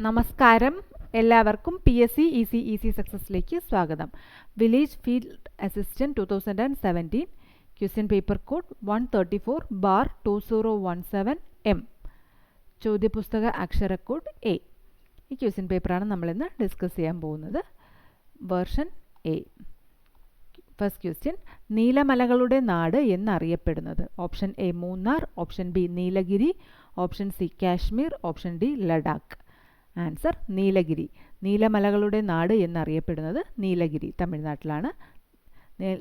നമസ്കാരം, എല്ലാവർക്കും PSC easy സക്സസിലേക്ക് സ്വാഗതം. Village field assistant 2017 question paper code 134/2017M, ചോദ്യപുസ്തക അക്ഷരക്കോഡ് A. ഈ ക്വസ്റ്റ്യൻ പേപ്പറാണ് നമ്മളിന്ന് ഡിസ്കസ് ചെയ്യാൻ പോകുന്നത്. Version A. ഫസ്റ്റ് ക്വസ്റ്റ്യൻ, നീലമലകളുടെ നാട് എന്നറിയപ്പെടുന്നത്? Option A Munnar, option B Nilgiri, option C Kashmir, option D Ladakh. Answer Nilgiri. നീലമലകളുടെ നാട് എന്നറിയപ്പെടുന്നത് നീലഗിരി, തമിഴ്നാട്ടിലാണ്.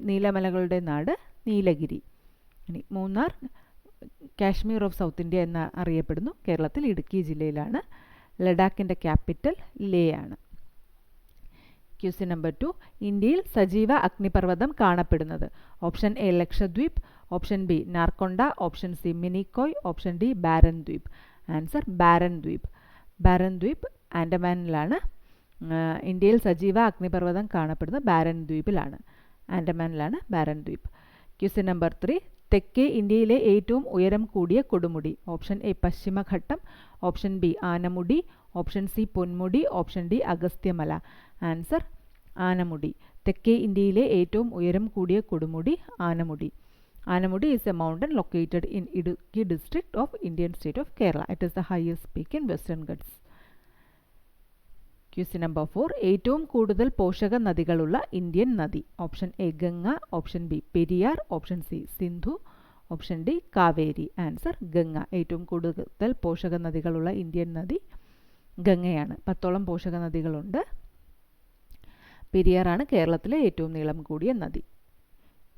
നീലമലകളുടെ നാട് നീലഗിരി. ഇനി Munnar Kashmir of South India എന്ന് അറിയപ്പെടുന്നു, കേരളത്തിൽ ഇടുക്കി ജില്ലയിലാണ്. ലഡാക്കിൻ്റെ ക്യാപിറ്റൽ ലേ ആണ്. ക്വസ്റ്റ്യൻ നമ്പർ 2, ഇന്ത്യയിൽ സജീവ അഗ്നിപർവ്വതം കാണപ്പെടുന്നത്? Option A Lakshadweep, option B Narcondam, option C Minicoy, option D Barren ദ്വീപ്. ആൻസർ ബാരൻ ദ്വീപ്. ബാരൻ ദ്വീപ് ആൻഡമാനിലാണ്. ഇന്ത്യയിൽ സജീവ അഗ്നിപർവ്വതം കാണപ്പെടുന്നത് ബാരൻ ദ്വീപിലാണ്, ആൻഡമാനിലാണ് ബാരൻ ദ്വീപ്. ക്വസ്റ്റ്യൻ നമ്പർ 3, തെക്കേ ഇന്ത്യയിലെ ഏറ്റവും ഉയരം കൂടിയ കൊടുമുടി? Option A Paschimaghattam, option B Anamudi, option C Ponmudi, option D Agasthyamala. Answer Anamudi. തെക്കേ ഇന്ത്യയിലെ ഏറ്റവും ഉയരം കൂടിയ കൊടുമുടി Anamudi. Anamudi is a mountain located in Idukki district of Indian state of Kerala. It is the highest peak in Western Ghats. Question number 4, ഏറ്റവും കൂടുതൽ പോഷക നദികളുള്ള Indian നദി? Option A Ganga, option B Periyar, option C Sindhu, option D Kaveri. Answer Ganga. ഏറ്റവും കൂടുതൽ പോഷക നദികളുള്ള Indian നദി ഗംഗയാണ്. 10ഓളം പോഷക നദികളുണ്ട്. പെരിയാറാണ് കേരളത്തിലെ ഏറ്റവും നീളം കൂടിയ നദി,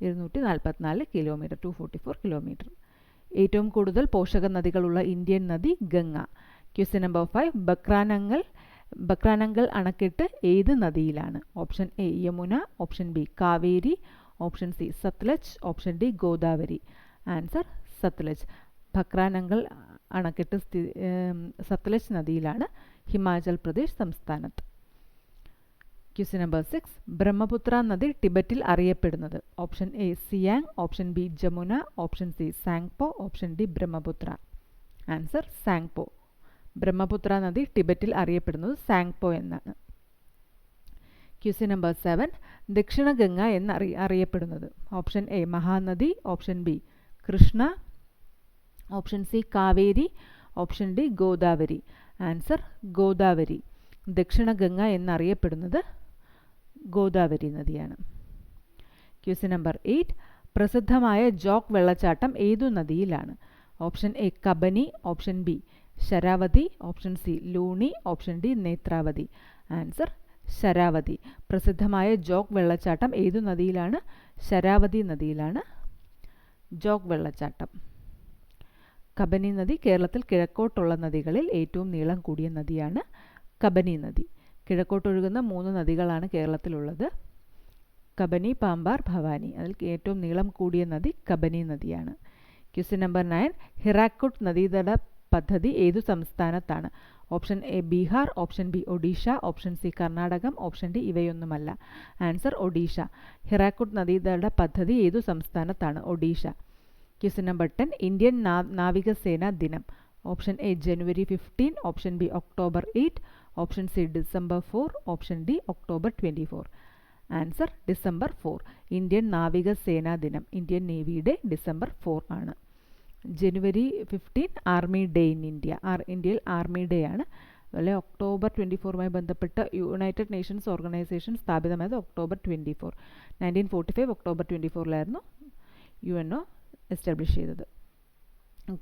244 കിലോമീറ്റർ, 244 കിലോമീറ്റർ. ഏറ്റവും കൂടുതൽ പോഷക നദികളുള്ള ഇന്ത്യൻ നദി ഗംഗ. ക്വസ്റ്റ്യൻ നമ്പർ 5, ബക്രാനങ്കൽ അണക്കെട്ട് ഏത് നദിയിലാണ്? Option A Yamuna, option B Kaveri, option C Sutlej, option D Godavari. Answer Sutlej. Bhakra Nangal അണക്കെട്ട് സത്ലജ് നദിയിലാണ്, ഹിമാചൽ പ്രദേശ് സംസ്ഥാനത്ത്. ക്വസ്റ്റ്യൻ നമ്പർ 6, ബ്രഹ്മപുത്ര നദി ടിബറ്റിൽ അറിയപ്പെടുന്നത്? Option A Siang, option B Jamuna, option C Tsangpo, option D Brahmaputra. Answer Tsangpo. Brahmaputra നദി ടിബറ്റിൽ അറിയപ്പെടുന്നത് സാങ്പോ എന്നാണ്. ക്വസ്റ്റ്യൻ നമ്പർ 7, ദക്ഷിണ ഗംഗ എന്ന് അറിയപ്പെടുന്നത്? Option A Mahanadi, option B Krishna, option C Kaveri, option D Godavari. Answer Godavari. ദക്ഷിണ ഗംഗ എന്നറിയപ്പെടുന്നത് ഗോദാവരി നദിയാണ്. ക്വസ്റ്റ്യൻ നമ്പർ 8, പ്രസിദ്ധമായ ജോഗ് വെള്ളച്ചാട്ടം ഏതു നദിയിലാണ്? Option A Kabini, option B Sharavathi, option C Luni, option D Netravati. Answer Sharavathi. പ്രസിദ്ധമായ ജോഗ് വെള്ളച്ചാട്ടം ഏതു നദിയിലാണ്? ശരാവതി നദിയിലാണ് ജോഗ് വെള്ളച്ചാട്ടം. കബനി നദി കേരളത്തിൽ കിഴക്കോട്ടുള്ള നദികളിൽ ഏറ്റവും നീളം കൂടിയ നദിയാണ് കബനി നദി. കിഴക്കോട്ടൊഴുകുന്ന 3 നദികളാണ് കേരളത്തിലുള്ളത്, കബനി, പാമ്പാർ, ഭവാനി. അതിൽ ഏറ്റവും നീളം കൂടിയ നദി കബനി നദിയാണ്. ക്വസ്റ്റ്യൻ നമ്പർ 9, ഹിറാക്കുഡ് നദീതട പദ്ധതി ഏതു സംസ്ഥാനത്താണ്? Option A Bihar, option B Odisha, option C Karnataka, option D ഇവയൊന്നുമല്ല. ആൻസർ ഒഡീഷ. ഹിറാക്കുഡ് നദീതട പദ്ധതി ഏതു സംസ്ഥാനത്താണ്? ഒഡീഷ. ക്വസ്റ്റ്യൻ നമ്പർ 10, ഇന്ത്യൻ നാവികസേന ദിനം? Option A January 15, option B October 8, option C December 4, option D October 24. Answer December 4. Indian നാവികസേനാ ദിനം ഇന്ത്യൻ നേവിയുടെ ഡിസംബർ 4 ആണ്. ജനുവരി 15 ആർമി ഡേ ഇൻ ഇന്ത്യ, ഇന്ത്യയിൽ ആർമി ഡേ ആണ്. അതുപോലെ ഒക്ടോബർ 24മായി ബന്ധപ്പെട്ട് യുണൈറ്റഡ് നേഷൻസ് ഓർഗനൈസേഷൻ സ്ഥാപിതമായത് ഒക്ടോബർ 24. 1945 ഒക്ടോബർ 24 UNO എസ്റ്റാബ്ലിഷ് ചെയ്തത്.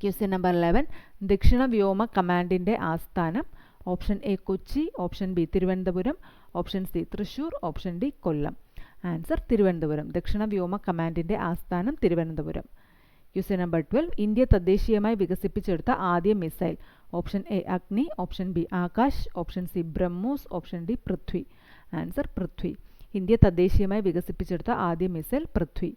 Question number 11, ദക്ഷിണ വ്യോമ കമാൻഡിൻ്റെ ആസ്ഥാനം? Option A Kochi, option B Thiruvananthapuram, option C Thrissur, option D Kollam. Answer Thiruvananthapuram. ദക്ഷിണ വ്യോമ കമാൻഡിൻ്റെ ആസ്ഥാനം തിരുവനന്തപുരം. ക്വസ്റ്റ്യൻ നമ്പർ 12, ഇന്ത്യ തദ്ദേശീയമായി വികസിപ്പിച്ചെടുത്ത ആദ്യ missile? Option A Agni, option B Akash, option C BrahMos, option D Prithvi. Answer Prithvi. India തദ്ദേശീയമായി വികസിപ്പിച്ചെടുത്ത ആദ്യ missile Prithvi.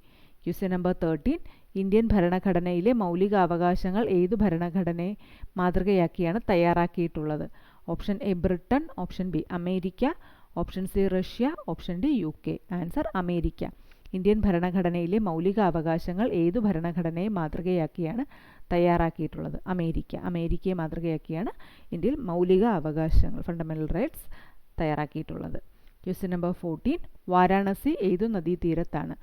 Question number 13, Indian ഭരണഘടനയിലെ മൗലികാവകാശങ്ങൾ ഏതു ഭരണഘടനയെ മാതൃകയാക്കിയാണ് തയ്യാറാക്കിയിട്ടുള്ളത്? Option A Britain, option B America, option C Russia, option D UK. Answer America. Indian ഭരണഘടനയിലെ മൗലിക അവകാശങ്ങൾ ഏതു ഭരണഘടനയെ മാതൃകയാക്കിയാണ് തയ്യാറാക്കിയിട്ടുള്ളത്? അമേരിക്കയെ മാതൃകയാക്കിയാണ് ഇന്ത്യയിൽ മൗലിക അവകാശങ്ങൾ ഫണ്ടമെൻ്റൽ റൈറ്റ്സ് തയ്യാറാക്കിയിട്ടുള്ളത്. Question number 14. വാരാണസി ഏതു നദീതീരത്താണ്?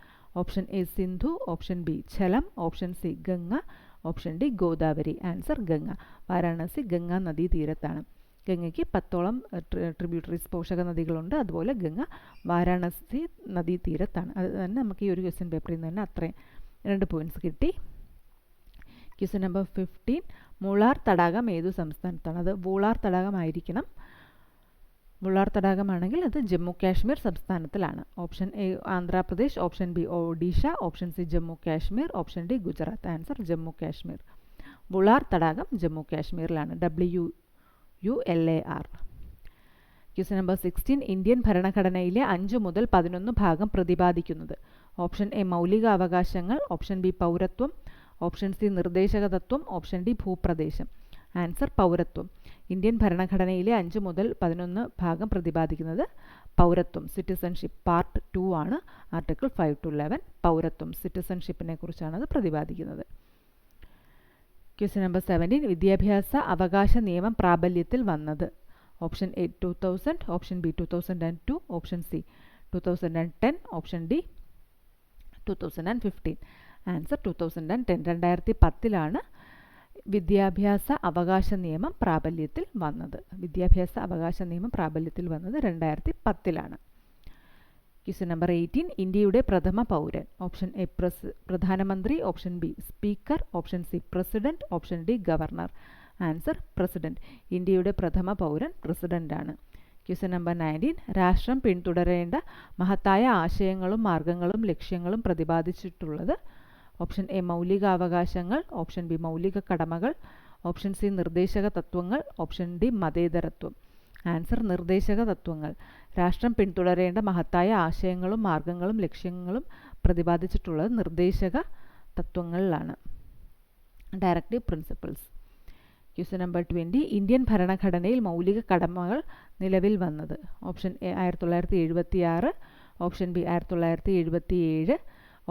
Option A Sindhu, option B Jhelum, option C Ganga, option D Godavari. Answer Ganga. Varanasi Ganga നദീതീരത്താണ്. ഗംഗയ്ക്ക് 10ഓളം ട്രിബ്യൂട്ടറീസ് പോഷക നദികളുണ്ട്. അതുപോലെ ഗംഗ വാരാണസി നദീതീരത്താണ്. അത് തന്നെ നമുക്ക് ഈ ഒരു ക്വസ്റ്റ്യൻ പേപ്പറിൽ നിന്ന് തന്നെ അത്രയും 2 പോയിന്റ്സ് കിട്ടി. Question number 15. മൂളാർ തടാകം ഏതു സംസ്ഥാനത്താണ്? അത് വൂളാർ തടാകമായിരിക്കണം. വൂളാർ തടാകമാണെങ്കിൽ അത് ജമ്മു കാശ്മീർ സംസ്ഥാനത്തിലാണ്. Option A Andhra Pradesh, option B Odisha, option C Jammu Kashmir, option D Gujarat. Answer Jammu Kashmir. Wular തടാകം ജമ്മു കാശ്മീരിലാണ്. WULAR. Question number 16. ഇന്ത്യൻ ഭരണഘടനയിലെ 5 മുതൽ 11 ഭാഗം പ്രതിപാദിക്കുന്നത്? ഓപ്ഷൻ എ മൗലിക അവകാശങ്ങൾ, ഓപ്ഷൻ ബി പൗരത്വം, ഓപ്ഷൻ സി നിർദ്ദേശക തത്വം, ഓപ്ഷൻ ഡി ഭൂപ്രദേശം. ആൻസർ പൗരത്വം. ഇന്ത്യൻ ഭരണഘടനയിലെ 5 മുതൽ 11 ഭാഗം പ്രതിപാദിക്കുന്നത് പൗരത്വം, സിറ്റിസൺഷിപ്പ്. പാർട്ട് 2 ആണ് ആർട്ടിക്കിൾ 5 to 11. പൗരത്വം, സിറ്റിസൺഷിപ്പിനെ കുറിച്ചാണ് അത് പ്രതിപാദിക്കുന്നത്. Question number 17. വിദ്യാഭ്യാസ അവകാശ നിയമം പ്രാബല്യത്തിൽ വന്നത്? Option A 2000, option B 2002, option C 2010, option D 2015. Answer 2010. 2010 വിദ്യാഭ്യാസ അവകാശ നിയമം പ്രാബല്യത്തിൽ വന്നത്. വിദ്യാഭ്യാസ അവകാശ നിയമം പ്രാബല്യത്തിൽ വന്നത് 2010. Question number 18. ഇന്ത്യയുടെ പ്രഥമ പൗരൻ? ഓപ്ഷൻ എ പ്രധാനമന്ത്രി, option B speaker, option C president, option D governor. Answer president. ഇന്ത്യയുടെ പ്രഥമ പൗരൻ പ്രസിഡന്റാണ്. Question number 19. രാഷ്ട്രം പിന്തുടരേണ്ട മഹത്തായ ആശയങ്ങളും മാർഗങ്ങളും ലക്ഷ്യങ്ങളും പ്രതിപാദിച്ചിട്ടുള്ളത്? ഓപ്ഷൻ എ മൗലിക അവകാശങ്ങൾ, ഓപ്ഷൻ ബി മൗലിക കടമകൾ, ഓപ്ഷൻ സി നിർദ്ദേശക തത്വങ്ങൾ, ഓപ്ഷൻ ഡി മതേതരത്വം. ആൻസർ നിർദ്ദേശക തത്വങ്ങൾ. രാഷ്ട്രം പിന്തുടരേണ്ട മഹത്തായ ആശയങ്ങളും മാർഗങ്ങളും ലക്ഷ്യങ്ങളും പ്രതിപാദിച്ചിട്ടുള്ളത് നിർദ്ദേശക തത്വങ്ങളിലാണ്. Directive principles. Question number 20. Indian ഭരണഘടനയിൽ മൗലിക കടമകൾ നിലവിൽ വന്നത്? Option A 1976, option B 1977,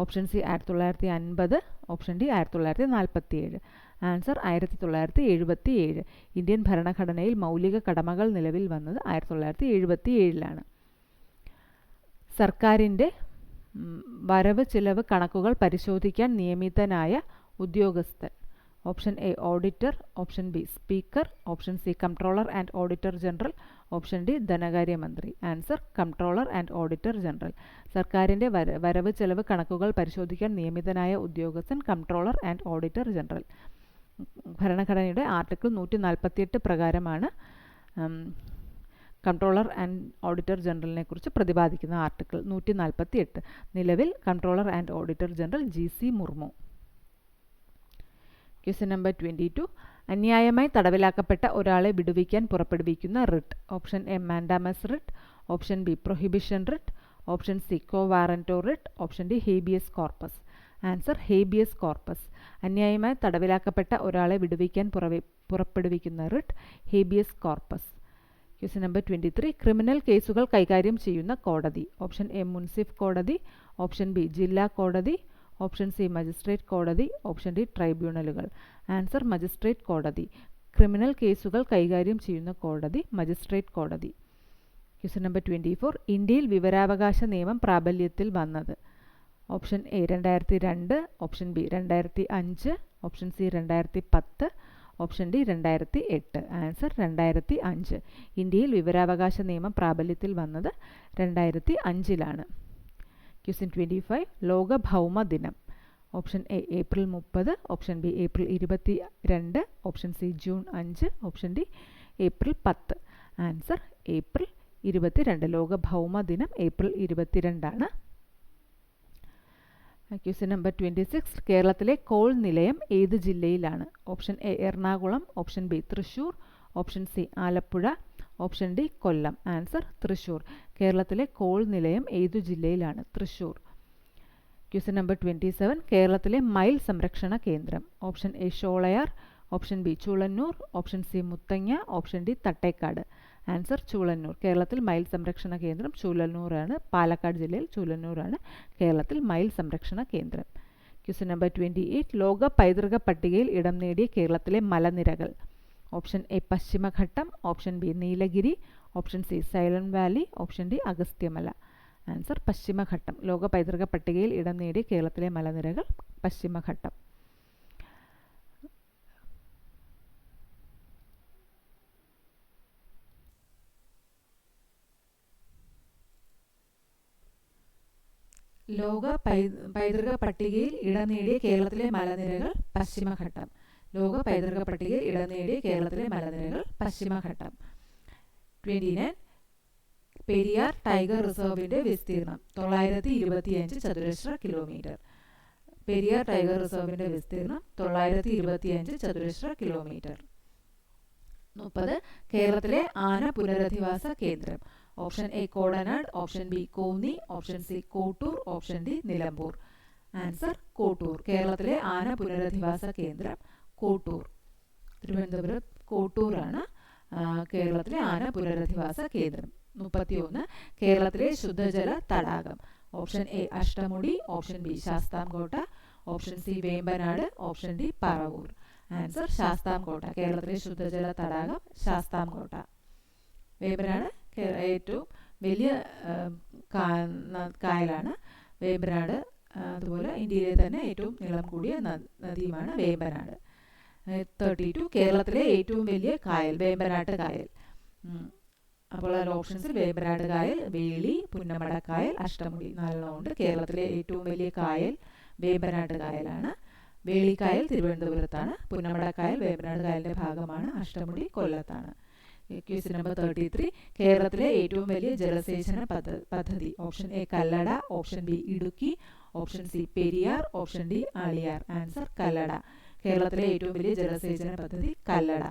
option C 1950, option D 1947. Answer 1977. Indian ഭരണഘടനയിൽ മൗലിക കടമകൾ നിലവിൽ വന്നത് 1977. സർക്കാരിൻ്റെ വരവ് ചിലവ് കണക്കുകൾ പരിശോധിക്കാൻ നിയമിതനായ ഉദ്യോഗസ്ഥൻ? Option A auditor, option B speaker, option C comptroller and auditor general, option D ധനകാര്യമന്ത്രി. Answer comptroller and auditor general. സർക്കാരിൻ്റെ വരവ് ചെലവ് കണക്കുകൾ പരിശോധിക്കാൻ നിയമിതനായ ഉദ്യോഗസ്ഥൻ കംട്രോളർ ആൻഡ് ഓഡിറ്റർ ജനറൽ. ഭരണഘടനയുടെ ആർട്ടിക്കിൾ 148 പ്രകാരമാണ് കംട്രോളർ ആൻഡ് ഓഡിറ്റർ ജനറലിനെ കുറിച്ച് പ്രതിപാദിക്കുന്ന ആർട്ടിക്കിൾ 148. നിലവിൽ comptroller and auditor general GC Murmu. Question number 22. അന്യായമായി തടവിലാക്കപ്പെട്ട ഒരാളെ വിടുവിക്കാൻ പുറപ്പെടുവിക്കുന്ന writ? Option A mandamus writ, option B prohibition writ, option C quo warranto writ, option D habeas corpus. Answer habeas corpus. അന്യായമായി തടവിലാക്കപ്പെട്ട ഒരാളെ വിടുവിക്കാൻ പുറപ്പെടുവിക്കുന്ന writ habeas corpus. Question number 23. Criminal കേസുകൾ കൈകാര്യം ചെയ്യുന്ന കോടതി? ഓപ്ഷൻ എ മുൻസിഫ് കോടതി, ഓപ്ഷൻ ബി ജില്ലാ കോടതി, ഓപ്ഷൻ സി മജിസ്ട്രേറ്റ് കോടതി, ഓപ്ഷൻ ഡി ട്രൈബ്യൂണലുകൾ. ആൻസർ മജിസ്ട്രേറ്റ് കോടതി. ക്രിമിനൽ കേസുകൾ കൈകാര്യം ചെയ്യുന്ന കോടതി മജിസ്ട്രേറ്റ് കോടതി. Question number 24. ഇന്ത്യയിൽ വിവരാവകാശ നിയമം പ്രാബല്യത്തിൽ വന്നത്? Option A 2002, option B 2005, option C 2010, option D 2008. Answer 2005. ഇന്ത്യയിൽ വിവരാവകാശ നിയമം പ്രാബല്യത്തിൽ വന്നത് 2005. ക്വസ്റ്റ്യൻ 25. ലോക ഭൗമ ദിനം? Option A April 30, option B April 22, option C June 5, option D April 10. Answer April 22. ലോക ഭൗമ ദിനം ഏപ്രിൽ 22. Question number 26. കേരളത്തിലെ കോൾ നിലയം ഏത് ജില്ലയിലാണ്? Option A Ernakulam, option B Thrissur, option C Alappuzha, option D Kollam. Answer Thrissur. കേരളത്തിലെ കോൾ നിലയം ഏതു ജില്ലയിലാണ്? തൃശ്ശൂർ. Question number 27. കേരളത്തിലെ മയിൽ സംരക്ഷണ കേന്ദ്രം? Option A Sholayar, option B Choolannur, option C Muthanga, option D Thattekkad. Answer Choolannur. കേരളത്തിൽ മയിൽ സംരക്ഷണ കേന്ദ്രം ചൂളന്നൂറാണ്. പാലക്കാട് ജില്ലയിൽ ചൂളന്നൂറാണ് കേരളത്തിൽ മയിൽ സംരക്ഷണ കേന്ദ്രം. Question number 28. ലോക പൈതൃക പട്ടികയിൽ ഇടം നേടിയ കേരളത്തിലെ മലനിരകൾ. Option A Paschimaghattam, option B Nilgiri, option C Silent Valley, option D Agasthyamala. Answer Paschimaghattam. ലോക പൈതൃക പട്ടികയിൽ ഇടം നേടിയ കേരളത്തിലെ മലനിരകൾ പശ്ചിമഘട്ടം. ലോക പൈതൃക പട്ടികയിൽ ഇടം നേടിയ കേരളത്തിലെ മലനിരകൾ പശ്ചിമഘട്ടം. ലോക പൈതൃക പട്ടികയിൽ ഇടം നേടിയ കേരളത്തിലെ മലനിരകൾ പശ്ചിമഘട്ടം. 29. പെരിയാർ ടൈഗർ റിസർവിന്റെ വിസ്തീർണം 925 ചതുരശ്ര കിലോമീറ്റർ. പെരിയാർ ടൈഗർ റിസർവിന്റെ വിസ്തീർണം 925 ചതുരശ്ര കിലോമീറ്റർ. 30. കേരളത്തിലെ ആന പുനരധിവാസ കേന്ദ്രം. Option A Kodanad, option B Konni, option C Kottoor, option D Nilambur. Answer Kottoor. കേരളത്തിലെ ആന പുനരധിവാസ കേന്ദ്രം കോട്ടൂർ. തിരുവനന്തപുരം കോട്ടൂറാണ് കേരളത്തിലെ ആന പുനരധിവാസ കേന്ദ്രം. 31. കേരളത്തിലെ ശുദ്ധജല തടാകം. Option A Ashtamudi, option B Sasthamkotta, option C Vembanad, option D Paravur. Answer Sasthamkotta. കേരളത്തിലെ ശുദ്ധജല തടാകം ശാസ്താംകോട്ട. വേമ്പനാട് ഏറ്റവും വലിയ കായലാണ് വേമ്പനാട്. അതുപോലെ ഇന്ത്യയിലെ തന്നെ ഏറ്റവും നീളം കൂടിയ നദിയുമാണ് വേമ്പനാട്. 32. കേരളത്തിലെ ഏറ്റവും വലിയ കായൽ വേമ്പനാട്ട് കായൽ. അപ്പോൾ ഓപ്ഷൻസിൽ വേമ്പനാട് കായൽ, വേളി, പുന്നമട കായൽ, അഷ്ടമുടി 4 ഉണ്ട്. കേരളത്തിലെ ഏറ്റവും വലിയ കായൽ വേമ്പനാട് കായലാണ്. വേളിക്കായൽ തിരുവനന്തപുരത്താണ്. പുന്നമട കായൽ വേമ്പനാട് കായലിന്റെ ഭാഗമാണ്. അഷ്ടമുടി കൊല്ലത്താണ്. Question number 33. കേരളത്തിലെ ഏറ്റവും വലിയ ജലസേചന പദ്ധതി. Option A Kallada, option B Idukki, option C Periyar, option D Aliyar. Answer Kallada. കേരളത്തിലെ ഏറ്റവും വലിയ ജലസേചന പദ്ധതി കല്ലട.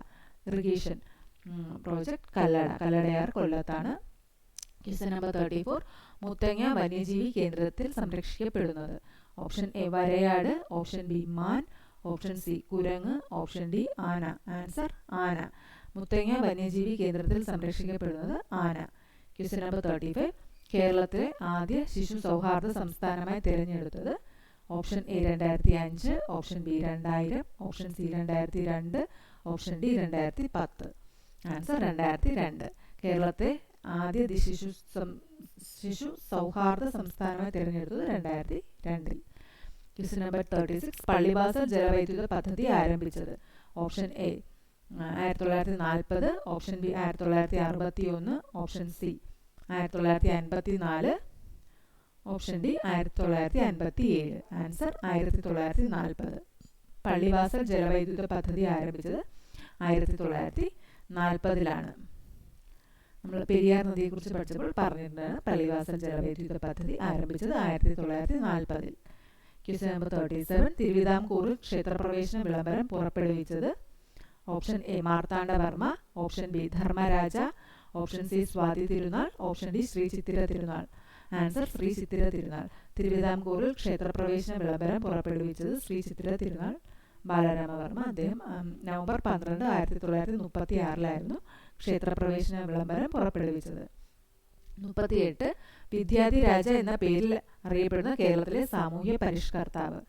Irrigation project Kallada. കല്ലടയാർ കൊല്ലത്താണ്. Question number 34. മുത്തങ്ങ വന്യജീവി കേന്ദ്രത്തിൽ സംരക്ഷിക്കപ്പെടുന്നത്. ഓപ്ഷൻ എ വരയാട്, ഓപ്ഷൻ ബി മാൻ, ഓപ്ഷൻ സി കുരങ്ങ്, ഓപ്ഷൻ ഡി ആന. ആൻസർ ആന. മുത്തങ്ങ വന്യജീവി കേന്ദ്രത്തിൽ സംരക്ഷിക്കപ്പെടുന്നത് ആന. Question number 35. കേരളത്തിലെ ആദ്യ ശിശു സൗഹാർദ്ദ സംസ്ഥാനമായി തിരഞ്ഞെടുത്തത്. Option A 2005, option B 2000, option C 2002, option D 2010. Answer 2002. കേരളത്തെ ആദ്യ ശിശു സൗഹാർദ്ദ സംസ്ഥാനമായി തിരഞ്ഞെടുത്തത് 2002. Question number 36. പള്ളിവാസൽ ജലവൈദ്യുത പദ്ധതി ആരംഭിച്ചത്. Option A 1940, option B 1961, option C 1954, option D 1957. Answer 1940. Pallivasal ജലവൈദ്യുത പദ്ധതി ആരംഭിച്ചത് 1940-ലാണ്. നമ്മൾ പെരിയാർ നദിയെക്കുറിച്ച് പഠിച്ചപ്പോൾ പറഞ്ഞിട്ടുണ്ടാണ് പള്ളിവാസൽ ജലവൈദ്യുത പദ്ധതി ആരംഭിച്ചത് 1940. Question number 37. തിരുവിതാംകൂറിൽ ക്ഷേത്രപ്രവേശന വിളംബരം പുറപ്പെടുവിച്ചത്. Option A Marthandavarma, option B Dharmaraja, option C Swathi Thirunal, option D Shri Chithira Thirunal. Answer Shri Chithira Thirunal. തിരുവിതാംകൂറിൽ ക്ഷേത്രപ്രവേശന വിളംബരം പുറപ്പെടുവിച്ചത് ശ്രീ ചിത്തിര തിരുനാൾ ബാലരാമവർമ്മ. അദ്ദേഹം നവംബർ 12, 1936 ക്ഷേത്രപ്രവേശന വിളംബരം പുറപ്പെടുവിച്ചത്. 38. വിദ്യാധിരാജ എന്ന പേരിൽ അറിയപ്പെടുന്ന കേരളത്തിലെ സാമൂഹ്യ പരിഷ്കർത്താവ്.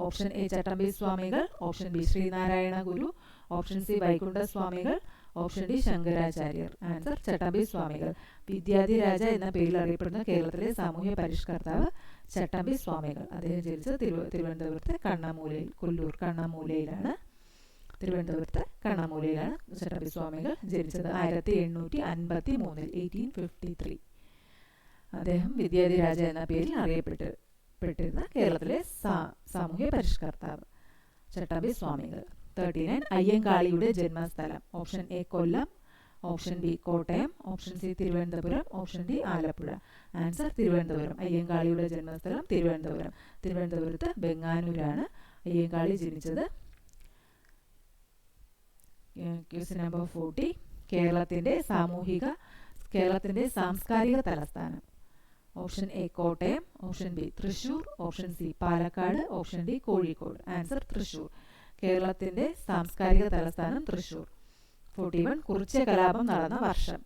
ഓപ്ഷൻ എ ചട്ടമ്പി സ്വാമികൾ, ഓപ്ഷൻ ബി ശ്രീനാരായണ ഗുരു, ഓപ്ഷൻ സി വൈകുണ്ഠ സ്വാമികൾ, ഓപ്ഷൻ ഡി ശങ്കരാചാര്യർ. ആൻസർ ചട്ടമ്പി സ്വാമികൾ. വിദ്യാധിരാജ എന്ന പേരിൽ അറിയപ്പെടുന്ന കേരളത്തിലെ സാമൂഹ്യ പരിഷ്കർത്താവ് ചട്ടമ്പി സ്വാമികൾ. അദ്ദേഹം ജനിച്ചത് തിരുവനന്തപുരത്തെ കണ്ണമൂലയിൽ, കൊല്ലൂർ കണ്ണമൂലയിലാണ്. തിരുവനന്തപുരത്ത് കണ്ണമൂലയിലാണ് ചട്ടമ്പി സ്വാമികൾ ജനിച്ചത്. 1853, 1853. അദ്ദേഹം വിദ്യാധിരാജ എന്ന പേരിൽ അറിയപ്പെട്ടിരുന്ന കേരളത്തിലെ സാമൂഹ്യ പരിഷ്കർത്താവ് ചട്ടമ്പി സ്വാമികൾ. 39. അയ്യങ്കാളിയുടെ ജന്മസ്ഥലം. Option A Kollam, option B Kottayam, option C Thiruvananthapuram, option D Alappuzha. Answer Thiruvananthapuram. അയ്യങ്കാളിയുടെ ജന്മസ്ഥലം തിരുവനന്തപുരം. തിരുവനന്തപുരത്ത് വെങ്ങാനൂരാണ് അയ്യങ്കാളി ജനിച്ചത്. Question number 40. കേരളത്തിന്റെ സാംസ്കാരിക തലസ്ഥാനം. Option A Kottayam, option B Thrissur, option C Palakkad, option D Kozhikode. Answer Thrissur. കേരളത്തിൻ്റെ സാംസ്കാരിക തലസ്ഥാനം തൃശ്ശൂർ. 41 കുറിച്യ കലാപം നടന്ന വർഷം.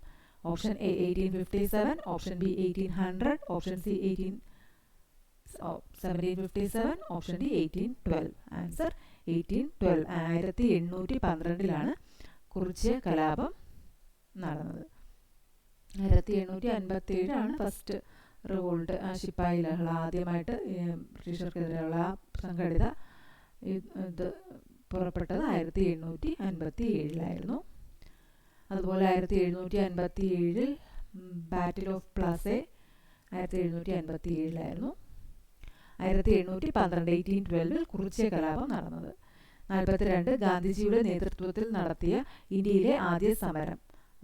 Option A 1857, option B 1800, option C 1757, option D 1812. Answer 1812. 1812 Kurichya കലാപം നടന്നത്. 1857 ഫസ്റ്റ് റിവോൾട്ട്, ശിപ്പായി ലഹള ആദ്യമായിട്ട് ബ്രിട്ടീഷർക്കെതിരെയുള്ള സംഘടിത ഇത് പുറപ്പെട്ടത് 1857. അതുപോലെ 1757 ബാറ്റിൽ ഓഫ് പ്ലാസെ 1757. 1712 1812 കുറിച്യ കലാപം നടന്നത്. 42 ഗാന്ധിജിയുടെ നേതൃത്വത്തിൽ നടത്തിയ ഇന്ത്യയിലെ ആദ്യ സമരം.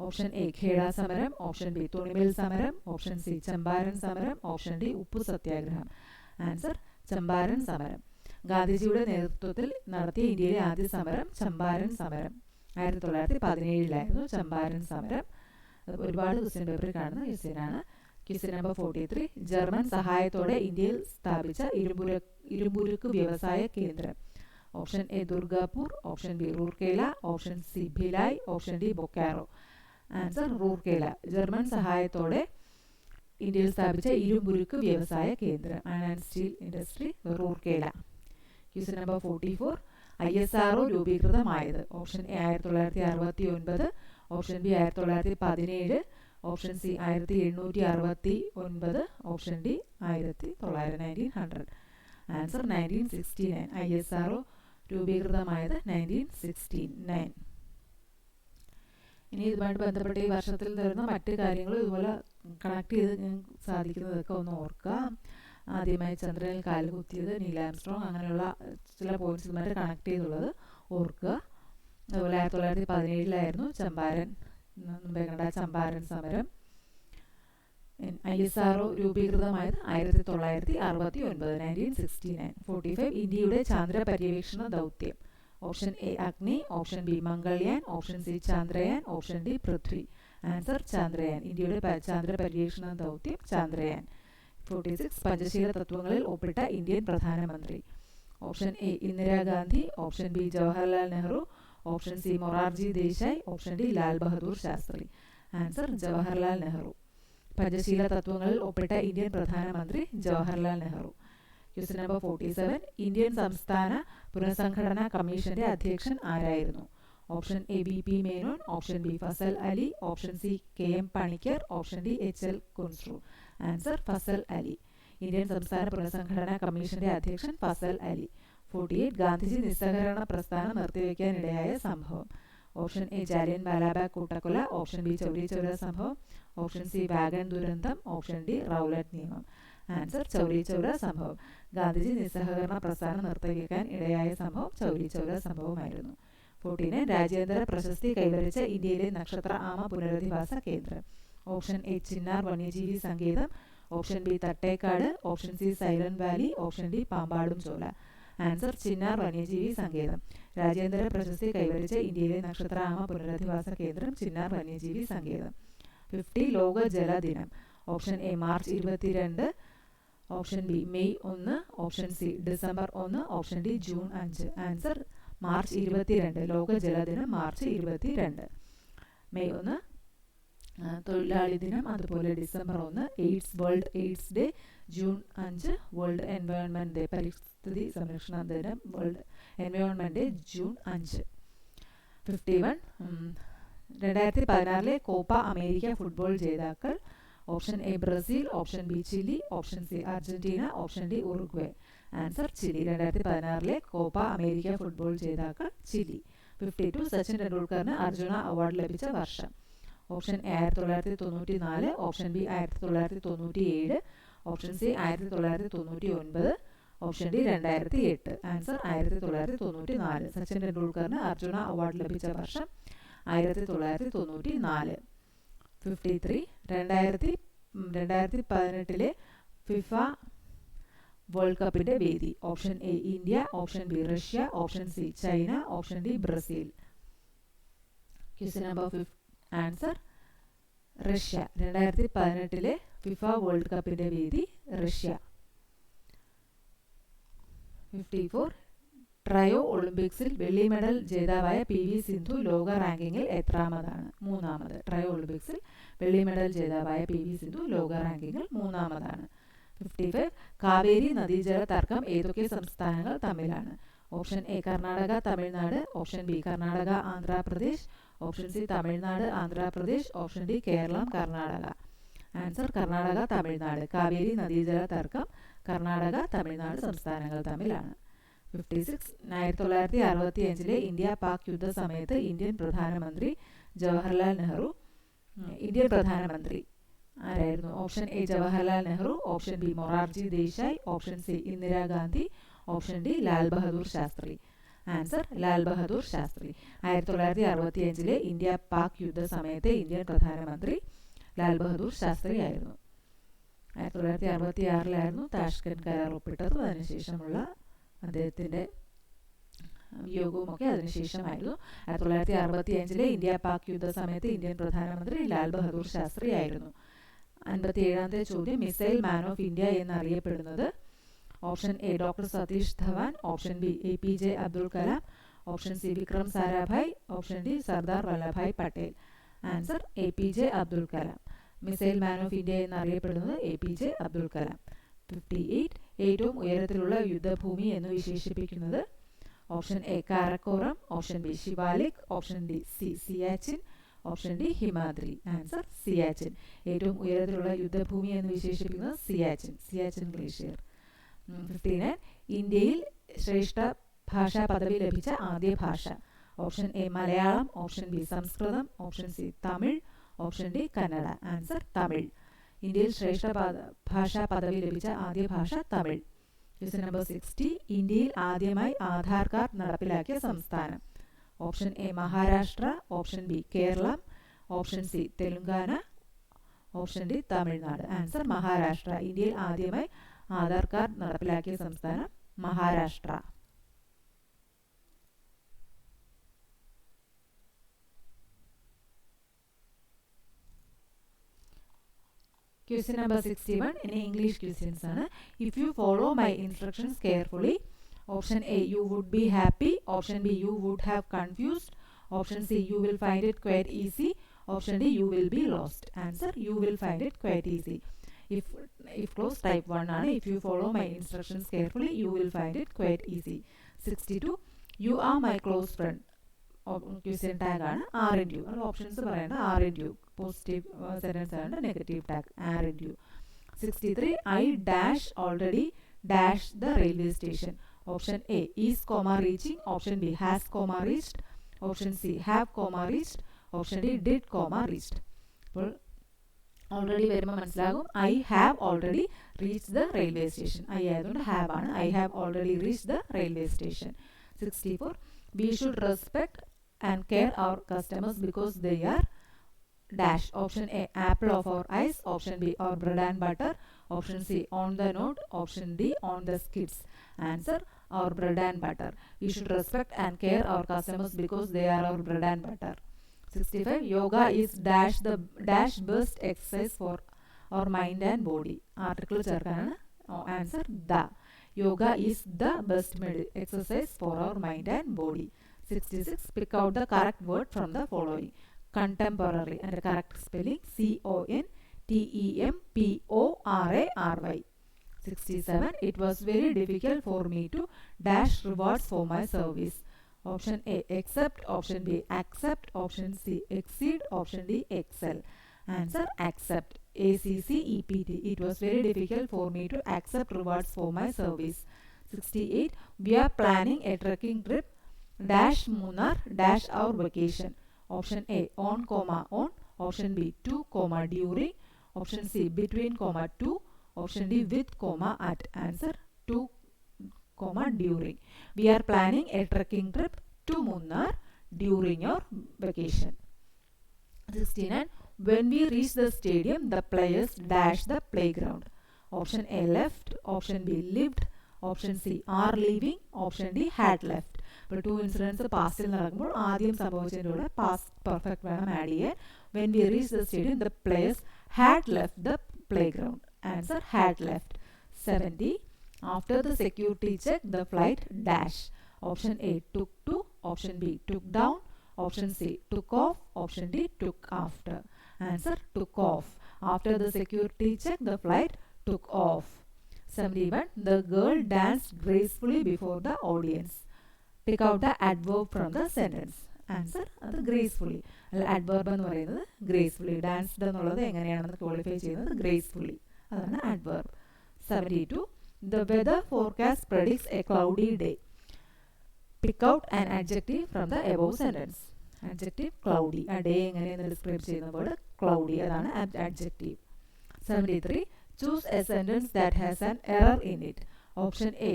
ഓപ്ഷൻ എ ഖേഡ സമരം, ഓപ്ഷൻ ബി തുണിമിൽ സമരം, ഓപ്ഷൻ സി ചമ്പാരൻ സമരം, ഓപ്ഷൻ ഡി ഉപ്പു സത്യാഗ്രഹം. ആൻസർ ചമ്പാരൻ സമരം. ഗാന്ധിജിയുടെ നേതൃത്വത്തിൽ നടത്തിയ ഇന്ത്യയിലെ ആദ്യ സമരം ചമ്പാരൻ സമരം. 1917 ചമ്പാരൻ സമരം. ഒരുപാട് ക്വസ്റ്റ്യൻ പേപ്പറിൽ കാണുന്ന ക്വസ്റ്റ്യനാണ്. ക്വസ്റ്റ്യൻ നമ്പർ 43 ജർമ്മൻ സഹായത്തോടെ ഇന്ത്യയിൽ സ്ഥാപിച്ച ഇരുമ്പുരുക്ക് വ്യവസായ കേന്ദ്രം. Option A Durgapur, option B Rourkela, option C Bhilai, option D Bokaro. Answer Rourkela. German സഹായത്തോടെ ഇന്ത്യയിൽ സ്ഥാപിച്ച ഇരുമ്പുരുക്ക് വ്യവസായ കേന്ദ്രം, iron and steel industry, Rourkela. Question number 44 ISRO രൂപീകൃതമായത്. Option A 1969, option B 1917, option C 1869, option D 1900. Answer 1969. ISRO രൂപീകൃതമായത് 1969. ഇനി ഇതുമായിട്ട് ബന്ധപ്പെട്ട ഈ വർഷത്തിൽ തരുന്ന മറ്റ് കാര്യങ്ങൾ ഇതുപോലെ കണക്ട് ചെയ്ത് സാധിക്കുന്നതൊക്കെ ഒന്ന് ഓർക്കുക. ആദ്യമായി ചന്ദ്രനിൽ കാലുകുത്തിയത് നീൽ ആംസ്ട്രോങ്, അങ്ങനെയുള്ള ചില പോയിന്റ്സ് ഇതുമായിട്ട് കണക്ട് ചെയ്തുള്ളത് ഓർക്കുക. അതുപോലെ 1917 ചമ്പാരൻ, മുമ്പേ കണ്ട ചമ്പാരൻ സമരം. ISRO രൂപീകൃതമായത് 1969 1969. 45 ഇന്ത്യയുടെ ചാന്ദ്ര പര്യവേക്ഷണ ദൗത്യം. Option A Agni, option B Mangalyaan, option C Chandrayaan, option D Prithvi. Answer Chandrayaan. ഇന്ത്യയുടെ ചാന്ദ്ര പര്യവേക്ഷണ ദൗത്യം ചാന്ദ്രയാൻ. 46 പഞ്ചശീല തത്വങ്ങളിൽ ഒപ്പിട്ട ഇന്ത്യൻ പ്രധാനമന്ത്രി. Option A Indira Gandhi, option B Jawaharlal Nehru, option C Morarji Desai, option D Lal Bahadur Shastri. Answer Jawaharlal Nehru. Panchsheel തത്വങ്ങളിൽ ഒപ്പിട്ട ഇന്ത്യൻ പ്രധാനമന്ത്രി Jawaharlal Nehru. Question number 47 Indian സംസ്ഥാന പുനഃസംഘടനാ കമ്മീഷന്റെ അധ്യക്ഷൻ ആരായിരുന്നു? Option A B P Menon, option B Fazal Ali, option C KM Panikkar, option D HL Kunzru. Answer Fazal Ali. Indian സംസ്ഥാന പുനഃസംഘടനാ കമ്മീഷന്റെ അധ്യക്ഷൻ ഫസൽ അലി. 48 ഗാന്ധിജി നിസ്സഹകരണ പ്രസ്ഥാനം നിർത്തിവെക്കാനിടയായ സംഭവം. ഓപ്ഷൻ എ ജാലിയൻ വാലാബാഗ് കൂട്ടക്കൊല, ഓപ്ഷൻ ബി ചൗരി ചൗര സംഭവം, ഓപ്ഷൻ സി വാഗൺ ദുരന്തം, ഓപ്ഷൻ ഡി റൗലറ്റ് നിയമം. ആൻസർ ചൗരി ചൗര സംഭവം. ഗാന്ധിജി നിസ്സഹകരണ പ്രസ്ഥാനം നിർത്തിവെക്കാൻ ഇടയായ സംഭവം ചൗരി ചൗര സംഭവമായിരുന്നു. 49 രാജ്യാന്തര പ്രശസ്തി കൈവരിച്ച ഇന്ത്യയിലെ നക്ഷത്ര ആമ പുനരധിവാസ കേന്ദ്രം. ഓപ്ഷൻ എ ചിന്നാർ വന്യജീവി സങ്കേതം, option B Thattekkad, option C Silent Valley, option D Pambadum Shola. Answer Chinnar വന്യജീവി സങ്കേതം. രാജ്യാന്തര പ്രശസ്തി കൈവരിച്ച ഇന്ത്യയിലെ നക്ഷത്ര ആമ പുനരധിവാസ കേന്ദ്രം ചിന്നാർ വന്യജീവി സങ്കേതം. 50 ലോക ജല ദിനം. Option A March 22, option B May 1, option C December 1, option D June 5. Answer March 22. ലോക ജലദിനം മാർച്ച് 22. മെയ് 1 തൊഴിലാളി ദിനം, അതുപോലെ December 1 world AIDS day, June 5 world environment day, പരിസ്ഥിതി സംരക്ഷണ ദിനം, world environment day June 5. 51 2016 Copa America football ജേതാക്കൾ. Option A Brazil, option B Chile, option C Argentina, option D Uruguay. Answer Chile. 2016 Copa America football ജേതാക്കൾ Chile. 52 Sachin ടെണ്ടുൽക്കറിന് Arjuna award ലഭിച്ച വർഷം. Option A 1994, option B 1997, option C 1999, option D 2008. Answer 1994. Sachin ടെണ്ടുൽക്കറിന് Arjuna award ലഭിച്ച വർഷം 1994. 53 2018 FIFA world കപ്പിന്റെ വേദി. Option A India, option B Russia, option C China, option D Brazil. Question number 5 answer Russia. 2018 FIFA world കപ്പിന്റെ വേദി Russia. 54 trio ഒളിമ്പിക്സിൽ വെള്ളി medal ജേതാവായ പി വി സിന്ധു ലോക റാങ്കിങ്ങിൽ എത്രാമതാണ്? മൂന്നാമത്. ട്രയോ ഒളിമ്പിക്സിൽ വെള്ളി മെഡൽ ജേതാവായ പി വി സിന്ധു ലോക റാങ്കിങ്ങിൽ മൂന്നാമതാണ്. 55. കാവേരി നദീജല തർക്കം ഏതൊക്കെ സംസ്ഥാനങ്ങൾ തമ്മിലാണ്? Option A Karnataka Tamil Nadu, option B Karnataka Andhra Pradesh, option C Tamil Nadu Andhra Pradesh, option D Keralam Karnataka. Answer Karnataka Tamil Nadu. Kaveri നദീജല തർക്കം കർണാടക തമിഴ്നാട് സംസ്ഥാനങ്ങൾ തമ്മിലാണ്. 56. 1965 ഇന്ത്യ പാക് യുദ്ധ സമയത്ത് ഇന്ത്യൻ പ്രധാനമന്ത്രി ജവഹർലാൽ നെഹ്റു ആരായിരുന്നു? Option A Jawaharlal Nehru, option B Morarji Desai, option C Indira Gandhi, option D Lal Bahadur Shastri. Answer Lal Bahadur Shastri. 1965 India Pak യുദ്ധ സമയത്തെ ഇന്ത്യൻ പ്രധാനമന്ത്രി ലാൽ ബഹദൂർ ശാസ്ത്രി ആയിരുന്നു. 1966 താഷ്കന്റ് കരാർ ഒപ്പിട്ടത്. അതിനുശേഷമുള്ള അദ്ദേഹത്തിൻ്റെ വിയോഗവുമൊക്കെ അതിനുശേഷമായിരുന്നു. 1965 ഇന്ത്യ പാക് യുദ്ധ സമയത്ത് ഇന്ത്യൻ പ്രധാനമന്ത്രി ലാൽ ബഹദൂർ ശാസ്ത്രി ആയിരുന്നു. 57 ചോദ്യം, മിസൈൽ മാൻ ഓഫ് ഇന്ത്യ എന്നറിയപ്പെടുന്നത്? Option A doctor Satish Dhawan, option B A P J Abdul Kalam, option C Vikram Sarabhai, option D Sardar Vallabhbhai Patel. Answer A P J Abdul Kalam. Missile man of India എന്നറിയപ്പെടുന്നത് A P J Abdul Kalam. 58 ഏറ്റവും ഉയരത്തിലുള്ള യുദ്ധഭൂമി എന്ന് വിശേഷിപ്പിക്കുന്നത്? Option A Karakoram, option B Shivalik, option D C Siachen, option D Himadri. Answer Siachen. ഏറ്റവും ഉയരത്തിലുള്ള യുദ്ധഭൂമി എന്ന് വിശേഷിപ്പിക്കുന്നത് സിയാച്ചിൻ ഗ്ലേഷ്യർ. 59 ഇന്ത്യയിൽ ശ്രേഷ്ഠ ഭാഷാ പദവി ലഭിച്ച ആദ്യ ഭാഷ? Option A Malayalam, option B Sanskrit, option C Tamil, option D Kannada. Answer Tamil. ഇന്ത്യയിൽ ശ്രേഷ്ഠ ഭാഷാ പദവി ലഭിച്ച ആദ്യ ഭാഷ തമിഴ്. ക്വസ്റ്റ്യൻ നമ്പർ 60 ഇന്ത്യയിൽ ആദ്യമായി ആധാർ കാർഡ് നടപ്പിലാക്കിയ സംസ്ഥാനം? Option A Maharashtra, option B Keralam, option C Telangana, option D Tamil Nadu. Answer Maharashtra. ഇന്ത്യയിൽ ആദ്യമായി ആധാർ കാർഡ് നടപ്പിലാക്കിയ സംസ്ഥാനം Maharashtra. Question number 61 in English questions ആണ്. If you follow my instructions carefully, option A you would be happy, option B you would have confused, option C you will find it quite easy, option D you will be lost. Answer you will find it quite easy. If close type 1 ആണ്. If you follow my instructions carefully, you will find it quite easy. 62 you are my close friend. Question tag ആണ് are you. അത് options പറയേണ്ട are you positive sentence ആണ്, negative tag are you. 63 I dash already dash the railway station. Option A is comma reaching, option B has comma reached, option C have comma reached, option D did comma reached. അപ്പോൾ already വരുമ്പോൾ മനസ്സിലാകും I have already reach the railway station. I ആയതുകൊണ്ട് have ആണ്. I have already reach the railway station. 64 we should respect and care our customers because they are dash. Option A apple of our eyes, option B our bread and butter, option C on the note, option D on the skids. Answer our bread and butter. We should respect and care our customers because they are our bread and butter. 65 yoga is dash the dash best exercise for our mind and body. Article ചേർക്കാനാണ്. Answer the. Yoga is the best exercise for our mind and body. 66 pick out the correct word from the following. Contemporary and the correct spelling CONTEMPORARY. 67 it was very difficult for me to dash rewards for my service. Option A accept, option B accept, option C exceed, option D excel. Answer accept. ACCEPT. It was very difficult for me to accept rewards for my service. 68 we are planning a trekking trip dash Munnar dash our vacation. Option A on comma on, option B to comma during, option C between comma to, option D with comma at. Answer to comma during. We are planning a trekking trip to Munnar during your vacation. 69 when we reach the stadium the players dash the playground. Option A left, option B lived, option C are leaving, option D had left. ഇപ്പോൾ 2 incidents പാസ്റ്റിൽ നടക്കുമ്പോൾ ആദ്യം സംഭവിച്ചതിൻ്റെ കൂടെ past perfect വേണം add ചെയ്യാൻ. When we reach the stadium the players had left the play ground. Answer had left. 70 after the security check the flight dash. Option A, took to. Option B, took down. Option C, took off. Option D, took after. Answer, took off. After the security check, the flight took off. 71. The girl danced gracefully before the audience. Pick out the adverb from the sentence. Answer, അത് gracefully. അല്ല, adverb എന്ന് പറയുന്നത് gracefully. Danced എന്നുള്ളത് എങ്ങനെയാണെന്ന് qualify ചെയ്യുന്നത് gracefully. അതാണ് adverb. 72. The weather forecast predicts a cloudy day. Pick out an adjective from the above sentence. Adjective, cloudy. A day എങ്ങനെയെന്ന് describe ചെയ്യുന്ന വേർഡ് cloudy. അതാണ് adjective. 73. Choose a sentence that has an error in it. Option A,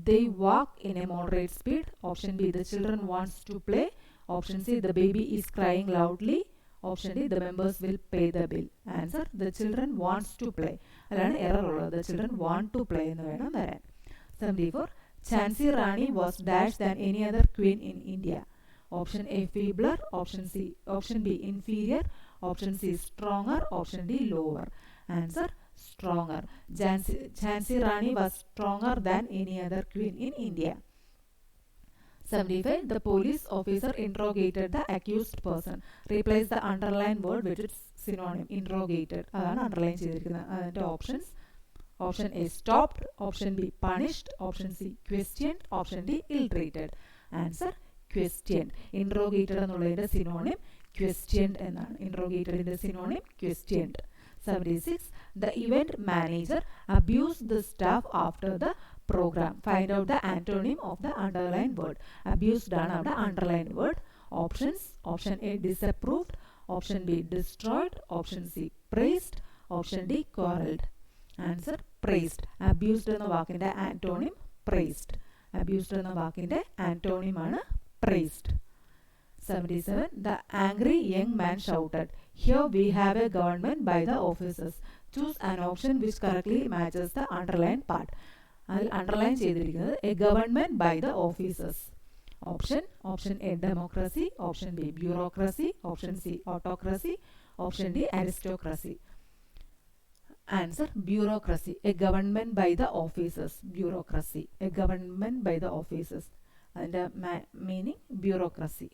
they walk in a moderate speed. Option B, the children wants to play. Option C, the baby is crying loudly. Option D, the members will pay the bill. Answer, the children wants to play. അതാണ് error ഉള്ളത്. The children want to play എന്ന് വേണം വരാൻ. 74. Jhansi Rani was dash than any other queen in India. Option A, feebler. Option B, inferior. Option C, stronger. Option D, lower. Answer, stronger. Jhansi Rani was stronger than any other queen in India. 75. The police officer interrogated the accused person. Replace the underlined word with its synonym, interrogated. അതാണ് underline ചെയ്തിരിക്കുന്നത്. അതിൻ്റെ options: option A, stopped. Option B, punished. Option C, questioned. Option D, ill-treated. Answer, questioned. Interrogated എന്നുള്ളതിൻ്റെ synonym questioned എന്നാണ്. Interrogatedന്റെ synonym questioned. 76. The event manager abused the staff after the program. Find out the antonym of the underlined word. Abused ആണ് അവിടെ underlined word. Options: Option A, disapproved. Option B, destroyed. Option C, praised. Option D, quarreled. Answer, praised. Abused എന്ന വാക്കിന്റെ antonym praised. Abused എന്ന വാക്കിന്റെ antonym ആണ് praised. 77. The angry young man shouted, "Here we have a government by the officers. Choose an option which correctly matches the underlined part." അതിൽ underline ചെയ്തിരിക്കുന്നത് a government by the officers. Option A, democracy. Option B, bureaucracy. Option C, autocracy. Option D, aristocracy. Answer, bureaucracy. A government by the officers. Bureaucracy. A government by the officers. അതിൻ്റെ meaning bureaucracy.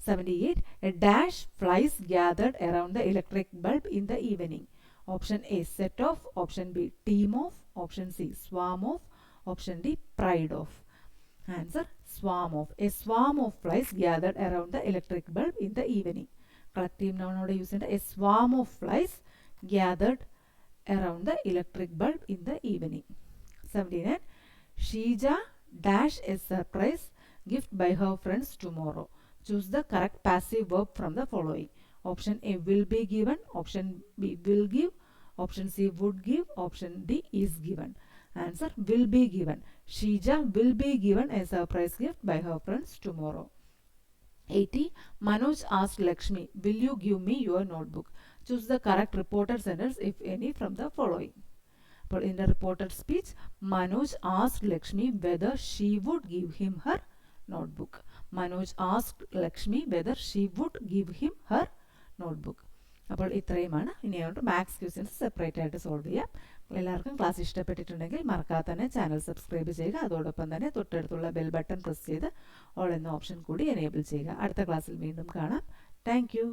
78. A dash flies gathered around the electric bulb in the evening. Option A, set off. Option B, team off. Option C, swarm off. Option D, pride off. Answer, swarm off. A swarm of flies gathered around the electric bulb in the evening. Collective noun ഓടെ use ചെയ്യേണ്ട a swarm of flies gathered around the electric bulb in the evening. 79. Sheeja dash a surprise gift by her friends tomorrow. Choose the correct passive verb from the following. Option A, will be given. Option B, will give. Option C, would give. Option D, is given. Answer, will be given. Sheeja will be given a surprise gift by her friends tomorrow. 80. Manoj asked Lakshmi, will you give me your notebook? Choose the correct reported sentence, if any, from the following. But in the reported speech, Manoj asked Lakshmi whether she would give him her notebook. Manoj asked Lakshmi whether she would give him her notebook. അപ്പോൾ ഇത്രയുമാണ്. ഇനി അങ്ങോട്ട് maths questions separate ആയിട്ട് solve ചെയ്യാം. എല്ലാവർക്കും class ഇഷ്ടപ്പെട്ടിട്ടുണ്ടെങ്കിൽ മറക്കാതെ തന്നെ ചാനൽ സബ്സ്ക്രൈബ് ചെയ്യുക. അതോടൊപ്പം തന്നെ തൊട്ടടുത്തുള്ള ബെൽ ബട്ടൺ പ്രസ് ചെയ്ത് ഓൾ എന്ന ഓപ്ഷൻ കൂടി എനേബിൾ ചെയ്യുക. അടുത്ത ക്ലാസ്സിൽ വീണ്ടും കാണാം. Thank you.